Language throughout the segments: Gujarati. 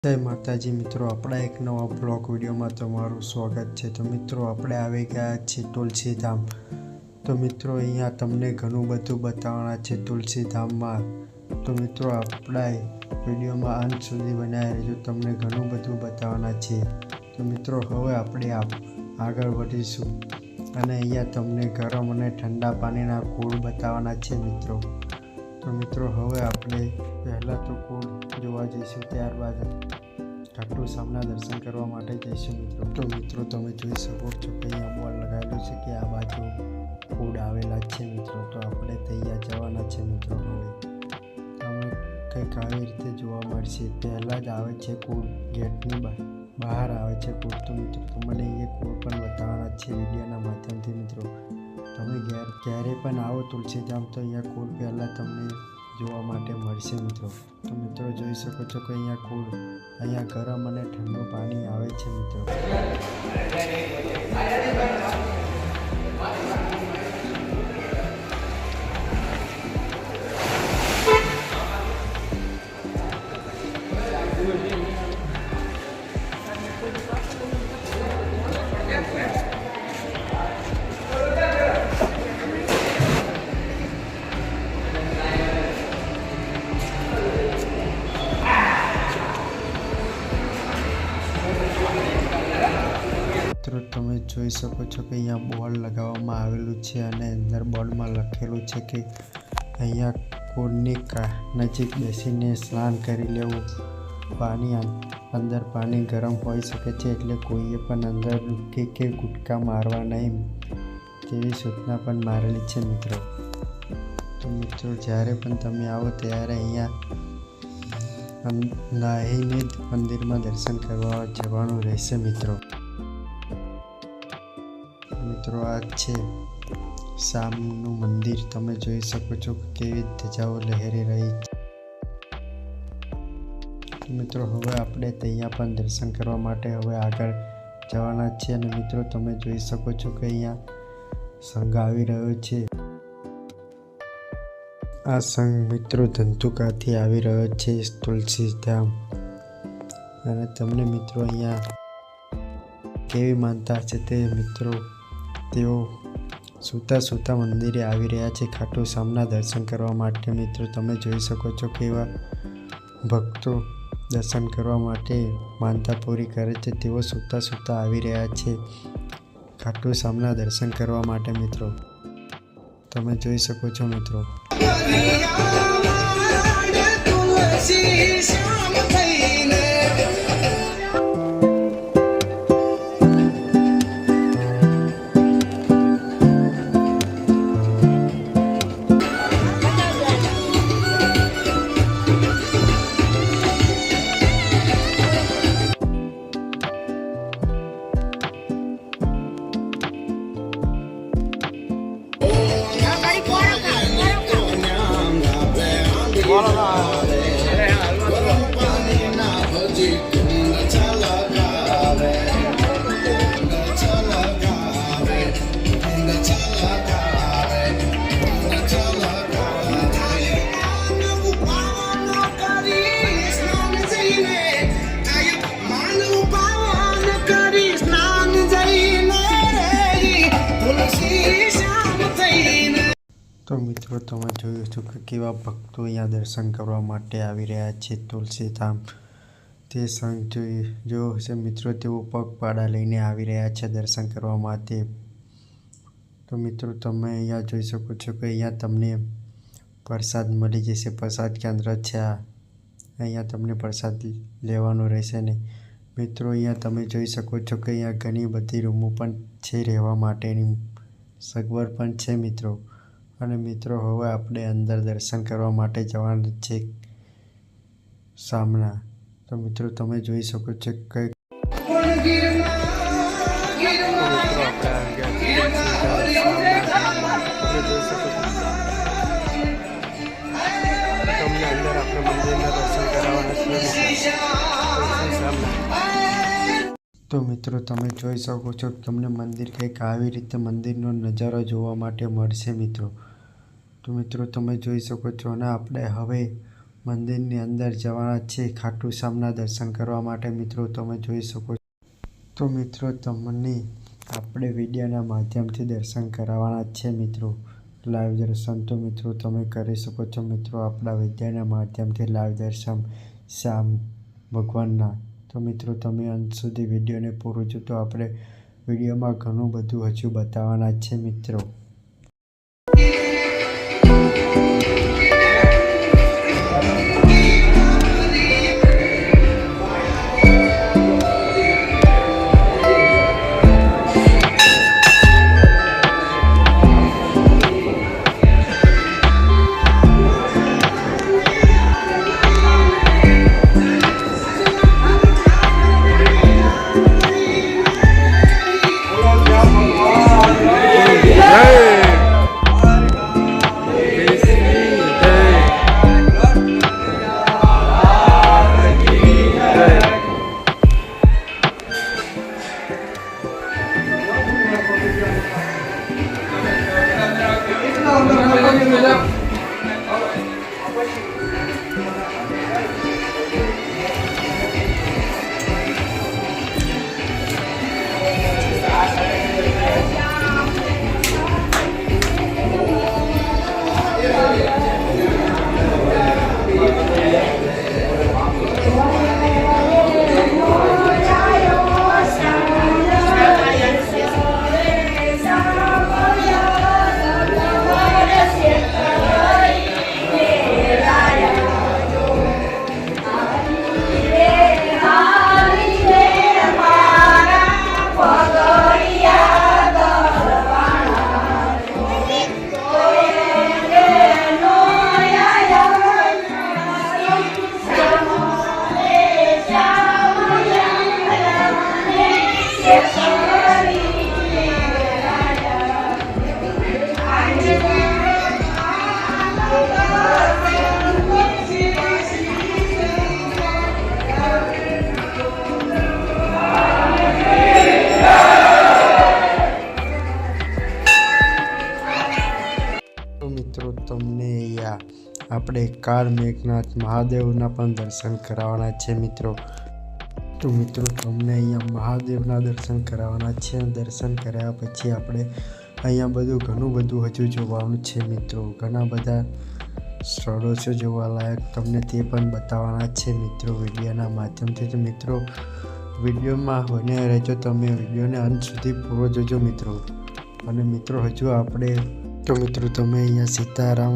જય માતાજી મિત્રો, આપણા એક નવા બ્લોગ વિડીયોમાં તમારું સ્વાગત છે। તો મિત્રો, આપણે આવી ગયા છીએ તુલસીધામ। તો મિત્રો, અહીંયા તમને ઘણું બધું બતાવવાના છે તુલસીધામમાં। તો મિત્રો, આપણા વિડીયોમાં અંત સુધી બનાવી રહેજો, તમને ઘણું બધું બતાવવાના છે। તો મિત્રો, હવે આપણે આગળ વધીશું અને અહીંયા તમને ગરમ અને ઠંડા પાણીના કૂળ બતાવવાના છે મિત્રો। તો મિત્રો, હવે આપણે પહેલાં તો કૂળ જોવા જઈશું, ત્યારબાદ ખાટુ શ્યામના દર્શન કરવા માટે જઈશું મિત્રો। તો મિત્રો, તમે જોઈ શકો છો કે અહીંયા બોર્ડ લગાવેલું છે કે આ બાજુ કૂળ આવેલા છે મિત્રો। તો આપણે તૈયાર જવાના છે મિત્રો। હવે તમે કંઈક આવી રીતે જોવા મળશે, પહેલાં જ આવે છે કૂળ, ગેટની બહાર આવે છે કૂળ। તો મિત્રો, તમને અહીંયા કૂળ પણ બતાવવાના છે વિડીયોના માધ્યમથી મિત્રો। તમે ક્યારે પણ આવો તુલસીધામ તો અહીંયા કૂળ પહેલાં તમને જોવા માટે મળશે મિત્રો। તો મિત્રો, જોઈ શકો છો કે અહીંયા ગરમ અને ઠંડુ પાણી આવે છે મિત્રો। મિત્રો, તમે જોઈ શકો છો કે અહીંયા બોર્ડ લગાવવામાં આવેલું છે અને અંદર બોર્ડમાં લખેલું છે કે અહીંયા કૂળની નજીક બેસીને સ્નાન કરી લેવું। અંદર પાણી ગરમ હોઈ શકે છે, એટલે કોઈએ પણ અંદર ડૂબકી કે ગુટકા મારવા નહીં તેવી સૂચના પણ મારેલી છે મિત્રો। તો મિત્રો, જ્યારે પણ તમે આવો ત્યારે અહીંયા નાહીને જ મંદિરમાં દર્શન કરવા જવાનું રહેશે મિત્રો। મિત્રો, આ છે શ્યામનું મંદિર, તમે જોઈ શકો છો કે કેવી ધજાઓ લહેરી રહી છે મિત્રો। હવે આપણે ત્યાં પણ દર્શન કરવા માટે હવે આગળ જવાના છે અને મિત્રો, તમે જોઈ શકો છો કે અહીંયા સંઘ આવી રહ્યો છે। આ સંઘ મિત્રો ધંધુકાથી આવી રહ્યો છે તુલસીધામ, અને તમને મિત્રો અહીંયા કેવી માનતા છે તે મિત્રો, તેઓ સૂતા મંદિરે આવી રહ્યા છે ખાટુ શ્યામના દર્શન કરવા માટે મિત્રો। તમે જોઈ શકો છો કે એવા ભક્તો દર્શન કરવા માટે માનતા પૂરી કરે છે, તેઓ સૂતા આવી રહ્યા છે ખાટુ શ્યામના દર્શન કરવા માટે મિત્રો। તમે જોઈ શકો છો મિત્રો। તો મિત્રો, તમે જોયું છો કે કેવા ભક્તો અહીંયા દર્શન કરવા માટે આવી રહ્યા છે તુલસીધામ। તે સંઘ જોયો હશે મિત્રો, તેઓ પગપાળા લઈને આવી રહ્યા છે દર્શન કરવા માટે। તો મિત્રો, તમે અહીંયા જોઈ શકો છો કે અહીંયા તમને પ્રસાદ મળી જશે, પ્રસાદ કેન્દ્ર છે આ, અહીંયા તમને પ્રસાદ લેવાનો રહેશે ને મિત્રો। અહીંયા તમે જોઈ શકો છો કે અહીંયા ઘણી બધી રૂમો પણ છે, રહેવા માટેની સગવડ પણ છે મિત્રો। અને મિત્રો, હવે આપણે અંદર દર્શન કરવા માટે જવાનું છે શ્યામના। તો મિત્રો, તમે જોઈ શકો છો કે તો મિત્રો, તમે જોઈ શકો છો કે તમને મંદિર કંઈક આવી રીતે મંદિરનો નજારો જોવા માટે મળશે મિત્રો। તો મિત્રો, તમે જોઈ શકો છો અને આપણે હવે મંદિરની અંદર જવાના છે ખાટુ શ્યામના દર્શન કરવા માટે મિત્રો તમે જોઈ શકો છો. તો મિત્રો તમને આપણે વિડીયોના માધ્યમથી દર્શન કરાવવાના છે મિત્રો, લાઈવ દર્શન. તો મિત્રો તમે કરી શકો છો મિત્રો આપણા વિડીયોના માધ્યમથી લાઈવ દર્શન શ્યામ ભગવાનના. તો મિત્રો તમે અંત સુધી વિડીયોને પૂરું જોતો આપણે વિડીયોમાં ઘણું બધું હજુ બતાવવાના છે મિત્રો. મિત્રો તમને અહીંયા આપણે કાળ મેઘનાથ મહાદેવના પણ દર્શન કરાવવાના છે મિત્રો. તો મિત્રો તમને અહીંયા મહાદેવના દર્શન કરાવવાના છે. દર્શન કર્યા પછી આપણે અહીંયા ઘણું બધું હજુ જોવાનું છે મિત્રો. ઘણા બધા સ્થળો છે જોવાલાયક, તમને તે પણ બતાવવાના છે મિત્રો વિડીયોના માધ્યમથી. તો મિત્રો વિડીયોમાં બને રહેજો, તમે વિડીયોને અંત સુધી પૂરો જોજો મિત્રો. અને મિત્રો હજુ આપણે તો મિત્રો તમે અહીંયા સીતારામ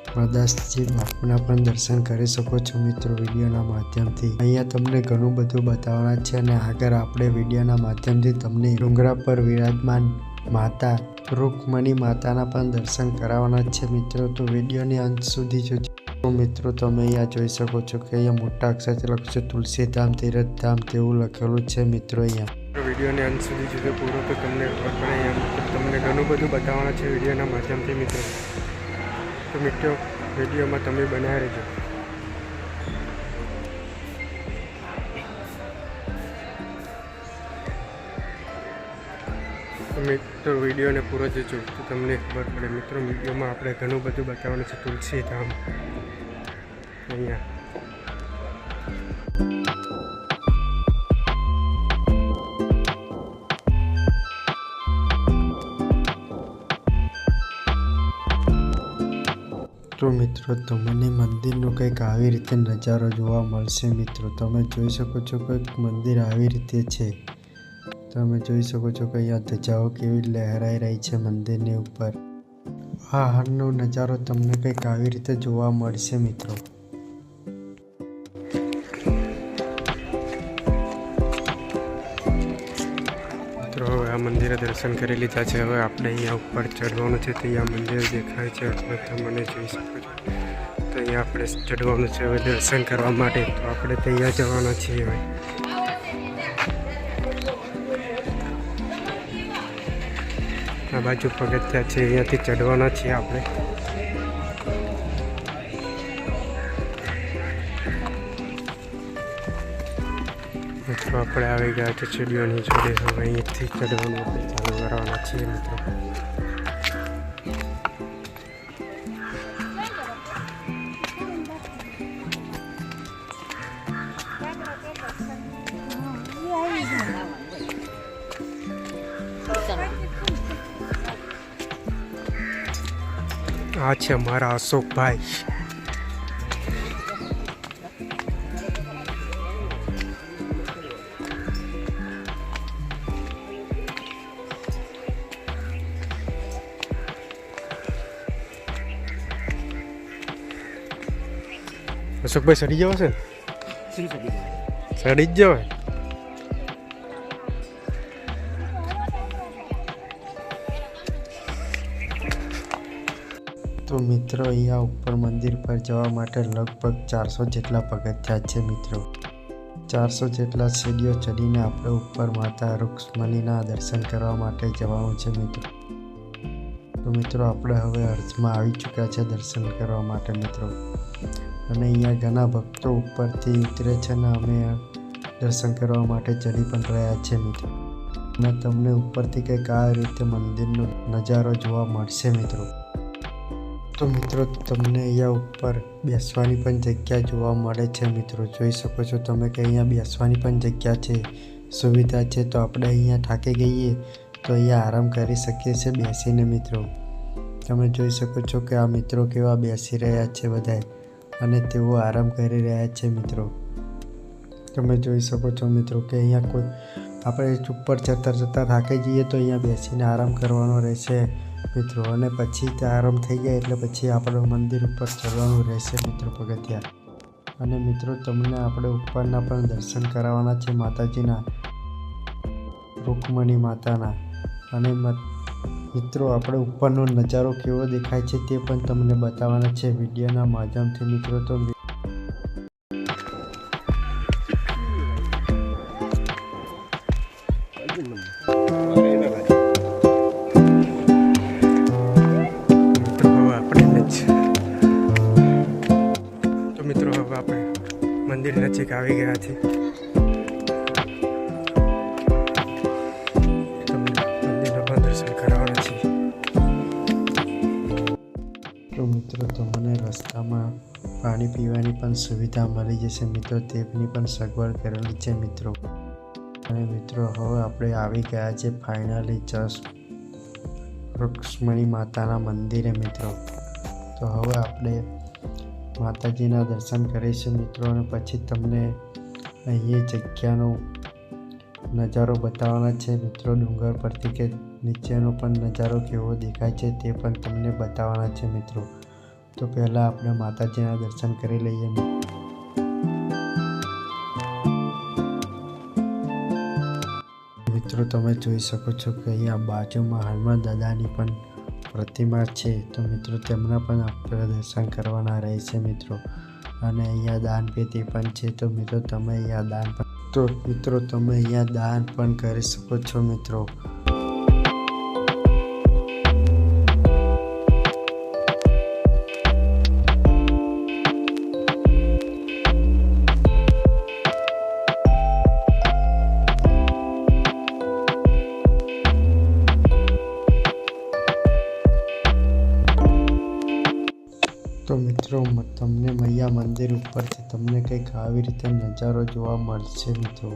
પ્રદાસજી બાપુના પણ દર્શન કરી શકો છો મિત્રો વિડીયોના માધ્યમથી. અહીંયા તમને ઘણું બધું બતાવવાના છે અને આગળ આપણે વિડીયોના માધ્યમથી તમને ડુંગરા પર વિરાજમાન માતા રૂકમણી માતાના પણ દર્શન કરાવવાના છે મિત્રો. તો વિડીયોને અંત સુધી જોજો. તો મિત્રો તમે અહીંયા જોઈ શકો છો કે અહીંયા મોટા અક્ષરથી લખ્યું છે તુલસીધામ તીર્થધામ તેવું લખેલું છે મિત્રો. અહીંયા વિડીયોને અંત સુધી જોજો પૂરો તો તમને ખબર પડે. અહીંયા તમને ઘણું બધું બતાવવાના છે વિડીયોના માધ્યમથી મિત્રો. તો મિત્રો વિડીયોમાં તમે બનાવી રહેજો. તો મિત્રો વિડીયોને પૂરો જોજો તો તમને ખબર પડે મિત્રો. વિડીયોમાં આપણે ઘણું બધું બતાવવાનું છે તુલસીધામ અહીંયા. તો મિત્રો તમને મંદિરનો કંઈક આવી રીતે નજારો જોવા મળશે મિત્રો. તમે જોઈ શકો છો કે મંદિર આવી રીતે છે. તમે જોઈ શકો છો કે અહીંયા ધજાઓ કેવી લહેરાઈ રહી છે મંદિરની ઉપર. આ હાલનો નજારો તમને કંઈક આવી રીતે જોવા મળશે મિત્રો. હવે આ મંદિરે દર્શન કરી લીધા છે. હવે આપણે અહીંયા ઉપર ચડવાનું છે. તો અહીંયા મંદિર દેખાય છે એટલે તમને જોઈ શકો છો. તો અહીંયા આપણે ચડવાનું છે હવે દર્શન કરવા માટે. તો આપણે ત્યાં જવાના છીએ હવે. આ બાજુ પગથિયા છે, અહીંયાથી ચડવાના છીએ આપણે. મિત્રો આપણે આવી ગયા છે સીડીઓની જોડે. હવે અહીંથી ચડવાનું આપણે ચાલુ કરવાના છીએ મિત્રો. આ છે મારા અશોકભાઈ. અશોકભાઈ સડી જવા છે ને? સડી જ જવાય. તો મિત્રો અહીંયા ઉપર મંદિર પર જવા માટે લગભગ 400 જેટલા પગથિયાં છે મિત્રો. 400 જેટલા સીડીઓ ચડીને આપણે ઉપર માતા રૂક્ષ્મણીના દર્શન કરવા માટે જવાનું છે મિત્રો. તો મિત્રો આપણે હવે અર્થમાં આવી ચૂક્યા છે દર્શન કરવા માટે મિત્રો. અને અહીંયા ઘણા ભક્તો ઉપરથી ઉતરે છે ને અમે દર્શન કરવા માટે ચડી પણ રહ્યા છે મિત્રો. અને તમને ઉપરથી કંઈક આ રીતે મંદિરનો નજારો જોવા મળશે મિત્રો. તો મિત્રો તમને અહીંયા ઉપર બેસવાની પણ જગ્યા જોવા મળે છે મિત્રો. જોઈ શકો છો તમે કે અહીંયા બેસવાની પણ જગ્યા છે, સુવિધા છે. તો આપણે અહીંયા થાકી ગઈએ તો અહીંયા આરામ કરી શકીએ છીએ બેસીને મિત્રો. તમે જોઈ શકો છો કે આ મિત્રો કેવા બેસી રહ્યા છે બધાય અને તેઓ આરામ કરી રહ્યા છે મિત્રો. તમે જોઈ શકો છો મિત્રો કે અહીંયા કોઈ આપણે ઉપર ચડતા થાકી જઈએ તો અહીંયા બેસીને આરામ કરવાનો રહેશે મિત્રો. અને પછી તે આરામ થઈ જાય એટલે પછી આપણે મંદિર ઉપર ચડવાનું રહેશે મિત્રો પગથિયાં. અને મિત્રો તમને આપણે ઉપરના પણ દર્શન કરાવવાના છે માતાજીના, રૂકમણી માતાના. અને મિત્રો આપણે ઉપરનો નજારો કેવો દેખાય છે તે પણ તમને બતાવવાના છે વિડીયોના માધ્યમથી મિત્રો. તો મિત્રો હવે આપણે મંદિર નજીક આવી ગયા છીએ. મંદિરના પણ દર્શન કરાવવાના છીએ. તો મિત્રો તમને રસ્તામાં પાણી પીવાની પણ સુવિધા મળી જશે મિત્રો. તેની પણ સગવડ કરેલી છે મિત્રો. અને મિત્રો હવે આપણે આવી ગયા છે ફાઇનલી જસ્ટ રૂક્ષ્મણી માતાના મંદિરે મિત્રો. તો હવે આપણે માતાજીના દર્શન કરીશું મિત્રો. અને પછી તમને અહીં જગ્યાનો નજારો બતાવવાના છે મિત્રો. ડુંગર પરથી કે નીચેનો પણ નજારો કેવો દેખાય છે તે પણ તમને બતાવવાના છે મિત્રો. તો પહેલાં આપણે માતાજીના દર્શન કરી લઈએ મિત્રો. તમે જોઈ શકો છો કે અહીંયા બાજુમાં હનુમાન દાદાની પણ પ્રતિમા છે. તો મિત્રો તેમના પણ આપણે દર્શન કરવાના રહેશે મિત્રો. અને અહીંયા દાનપેટી પણ છે. તો મિત્રો તમે અહીંયા દાન પણ કરી શકો છો મિત્રો. તો મિત્રો તમને મૈયા મંદિર ઉપરથી તમને કંઈક આવી રીતે નજારો જોવા મળશે મિત્રો.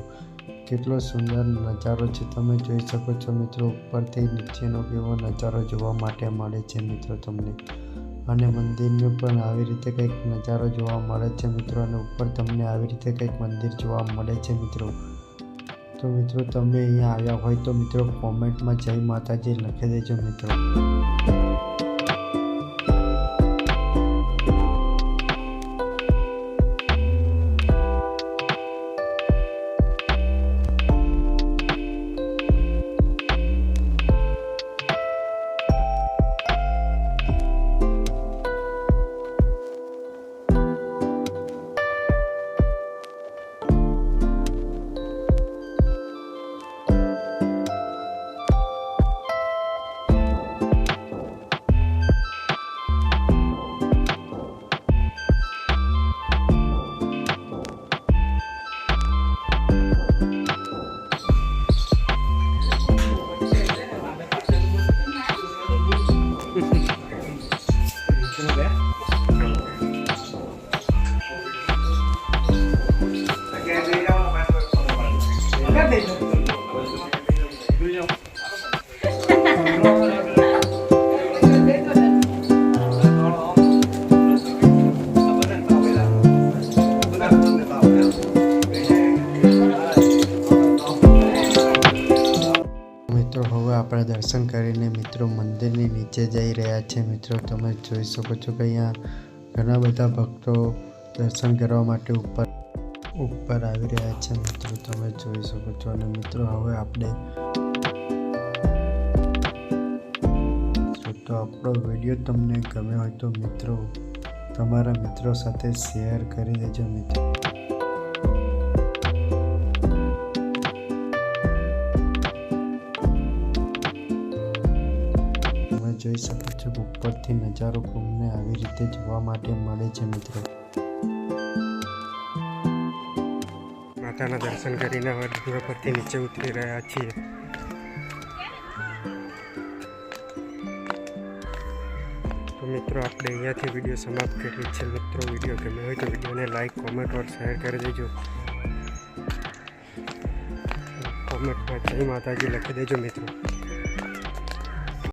કેટલો સુંદર નજારો છે તમે જોઈ શકો છો મિત્રો. ઉપરથી નીચેનો કેવો નજારો જોવા માટે મળે છે મિત્રો તમને. અને મંદિરનો પણ આવી રીતે કંઈક નજારો જોવા મળે છે મિત્રો. અને ઉપર તમને આવી રીતે કંઈક મંદિર જોવા મળે છે મિત્રો. તો મિત્રો તમે અહીંયા આવ્યા હોય તો મિત્રો કોમેન્ટમાં જય માતાજી લખી દેજો મિત્રો. મિત્રો હવે આપણે દર્શન કરીને મિત્રો મંદિરની નીચે જઈ રહ્યા છે. મિત્રો તમે જોઈ શકો છો કે અહીંયા ઘણા બધા ભક્તો દર્શન કરવા માટે ઉપર આવી રહ્યા છે. મિત્રો તમે જોઈ શકો છો. અને મિત્રો હવે આપણે તો આપણો વિડીયો તમને ગમ્યો હોય તો મિત્રો તમારા મિત્રો સાથે શેર કરી દેજો. મિત્રો જોઈ શકો છો ઉપરથી નજારો તમને આવી રીતે જોવા માટે મળે છે. મિત્રો માતાના દર્શન કરીને હવે ડુંગર પરથી નીચે ઉતરી રહ્યા છીએ. તો મિત્રો આપણે અહીંયાથી વિડીયો સમાપ્ત કરીએ છીએ. મિત્રો વિડીયો ગમ્યો હોય તો વિડીયોને લાઈક, કોમેન્ટ ઓર શેર કરી દેજો. કોમેન્ટમાં જય માતાજી લખી દેજો મિત્રો.